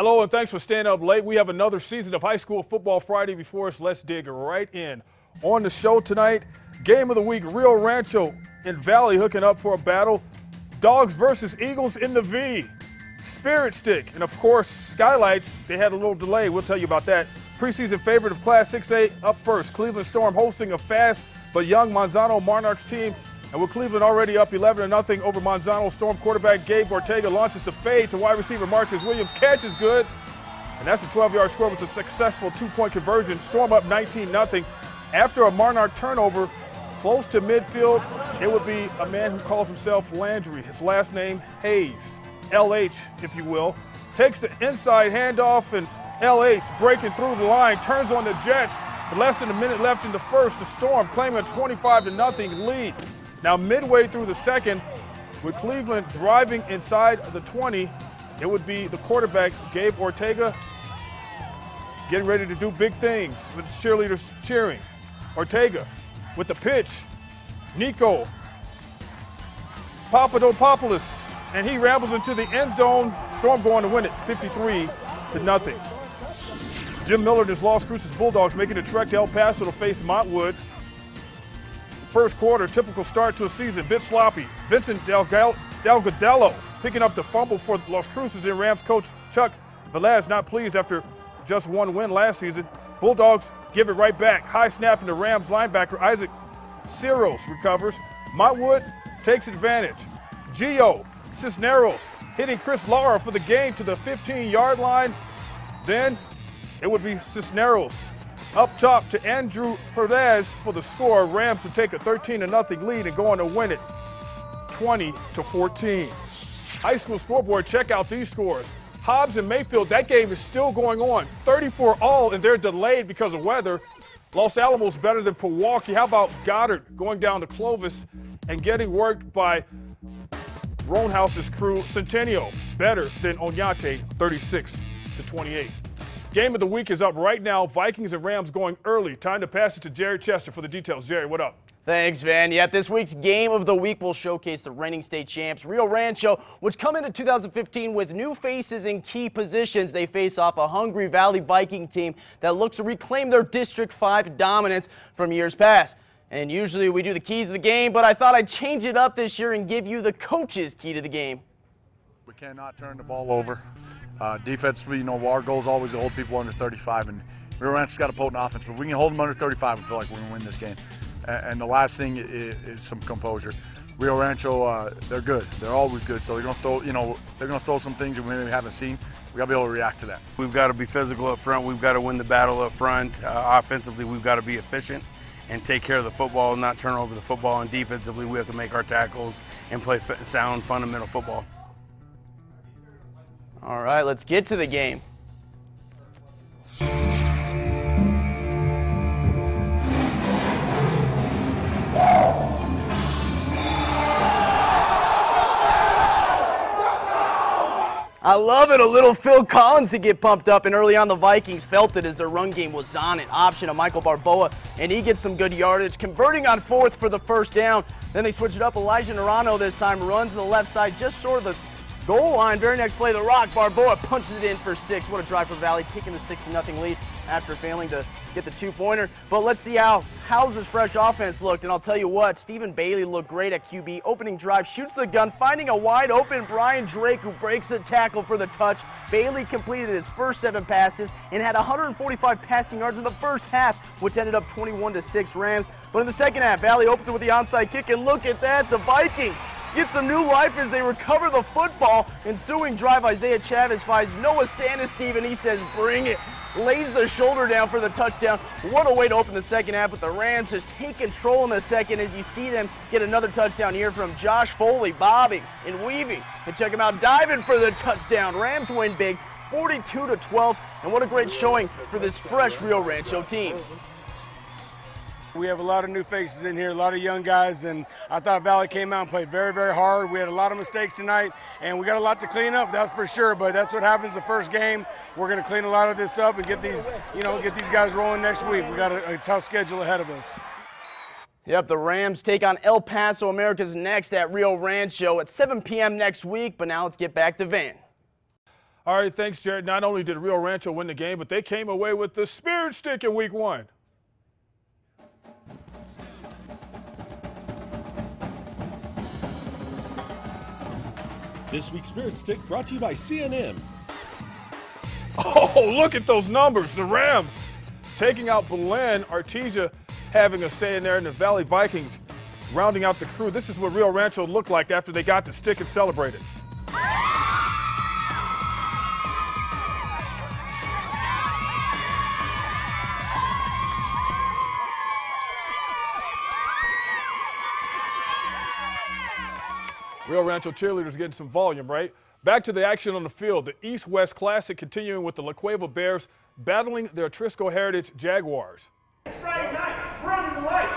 Hello and thanks for staying up late. We have another season of High School Football Friday before us. Let's dig right in. On the show tonight, game of the week, Rio Rancho in Valley hooking up for a battle. Dogs versus Eagles in the V. Spirit Stick, and of course, Skylights. They had a little delay. We'll tell you about that. Preseason favorite of Class 6A up first. Cleveland Storm hosting a fast but young Manzano Monarchs team. And with Cleveland already up 11-0 over Manzano, Storm quarterback Gabe Ortega launches a fade to wide receiver Marcus Williams. Catch is good. And that's a 12-yard score with a successful two-point conversion. Storm up 19-0. After a Monarch turnover, close to midfield, it would be a man who calls himself Landry. His last name, Hayes. LH, if you will. Takes the inside handoff, and LH breaking through the line, turns on the Jets. With less than a minute left in the first, the Storm claiming a 25-0 lead. Now midway through the second, with Cleveland driving inside the 20, it would be the quarterback, Gabe Ortega, getting ready to do big things with the cheerleaders cheering. Ortega with the pitch, Nico Papadopoulos, and he rambles into the end zone. Storm going to win it 53-0. Jim Miller and his Las Cruces Bulldogs making a trek to El Paso to face Montwood. First quarter, typical start to a season, bit sloppy. Vincent Delgadillo picking up the fumble for Las Cruces, and Rams coach Chuck Velez not pleased after just one win last season. Bulldogs give it right back. High snap, and the Rams linebacker Isaac Ciros recovers. Montwood takes advantage. Gio Cisneros hitting Chris Lara for the gain to the 15-yard line. Then it would be Cisneros up top to Andrew Perez for the score. Rams to take a 13-0 lead and go on to win it 20-14. High school scoreboard, check out these scores. Hobbs and Mayfield, that game is still going on. 34-all, and they're delayed because of weather. Los Alamos better than Milwaukee. How about Goddard going down to Clovis and getting worked by Roanhouse's crew? Centennial better than Oñate, 36-28. Game of the week is up right now. Vikings and Rams going early. Time to pass it to Jerry Chester for the details. Jerry, what up? Thanks, Van. Yep, this week's game of the week will showcase the reigning state champs, Rio Rancho, which come into 2015 with new faces in key positions. They face off a hungry Valley Viking team that looks to reclaim their District 5 dominance from years past. And usually we do the keys of the game, but I thought I'd change it up this year and give you the coach's key to the game. We cannot turn the ball over. Defensively, our goal is always to hold people under 35, and Rio Rancho's got a potent offense, but if we can hold them under 35, we feel like we're going to win this game. And the last thing is some composure. Rio Rancho, they're good. They're always good, so they're going to throw, they're going to throw some things that we maybe haven't seen. We got to be able to react to that. We've got to be physical up front. We've got to win the battle up front. Offensively, we've got to be efficient and take care of the football, not turn over the football. And defensively, we have to make our tackles and play sound, fundamental football. All right, let's get to the game. I love it, a little Phil Collins to get pumped up, and early on the Vikings felt it as their run game was on it. Option of Michael Barboa, and he gets some good yardage, converting on fourth for the first down. Then they switch it up. Elijah Narano this time runs to the left side, just short of the goal line. Very next play, the Rock. Barboa punches it in for 6. What a drive for Valley, taking the 6-0 lead after failing to get the two-pointer. But let's see how House's fresh offense looked. And I'll tell you what, Stephen Bailey looked great at QB. Opening drive, shoots the gun, finding a wide open Brian Drake, who breaks the tackle for the touch. Bailey completed his first 7 passes and had 145 passing yards in the first half, which ended up 21-6 Rams. But in the second half, Valley opens it with the onside kick, and look at that, the Vikings get some new life as they recover the football. Ensuing drive, Isaiah Chavez finds Noah Sanesteve, and he says, bring it. Lays the shoulder down for the touchdown. What a way to open the second half, but the Rams just take control in the second as you see them get another touchdown here from Josh Foley, bobbing and weaving. And check him out, diving for the touchdown. Rams win big, 42-12, and what a great showing for this fresh Rio Rancho team. We have a lot of new faces in here, a lot of young guys, and I thought Valley came out and played very, very hard. We had a lot of mistakes tonight, and we got a lot to clean up, that's for sure, but that's what happens the first game. We're going to clean a lot of this up and get these, get these guys rolling next week. We got a tough schedule ahead of us. Yep, the Rams take on El Paso America's next at Rio Rancho at 7 p.m. next week, but now let's get back to Van. All right, thanks, Jared. Not only did Rio Rancho win the game, but they came away with the Spirit Stick in Week 1. This week's Spirit Stick brought to you by CNN. Oh, look at those numbers. The Rams taking out Belen, Artesia having a say in there, and the Valley Vikings rounding out the crew. This is what Rio Rancho looked like after they got the stick and celebrated. Rio Rancho cheerleaders getting some volume, right? Back to the action on the field. The East-West Classic continuing with the La Cueva Bears battling their Atrisco Heritage Jaguars. It's Friday night. We're under the lights.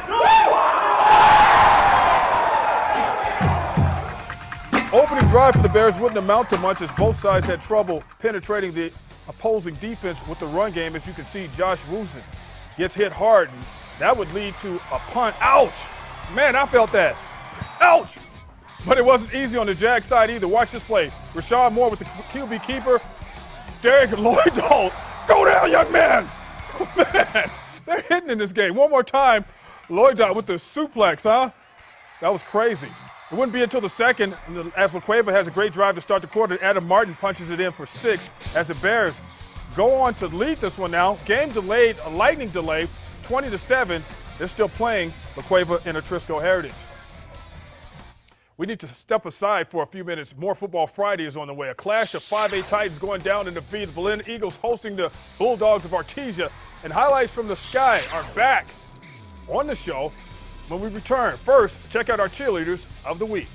Opening drive for the Bears wouldn't amount to much as both sides had trouble penetrating the opposing defense with the run game. As you can see, Josh Rusin gets hit hard, and that would lead to a punt. Ouch! Man, I felt that. Ouch! But it wasn't easy on the Jag side either. Watch this play. Rashad Moore with the QB keeper. Derek Lloyd-Dahl. Go down, young man! Man, they're hitting in this game. One more time. Lloyd-Dahl with the suplex, huh? That was crazy. It wouldn't be until the second, as La Cueva has a great drive to start the quarter. Adam Martin punches it in for 6 as the Bears go on to lead this one now. Game delayed, a lightning delay, 20-7. They're still playing La Cueva and Atrisco Heritage. We need to step aside for a few minutes. More Football Friday is on the way. A clash of 5A Titans going down in defeat. The Belen Eagles hosting the Bulldogs of Artesia. And highlights from the sky are back on the show when we return. First, check out our cheerleaders of the week.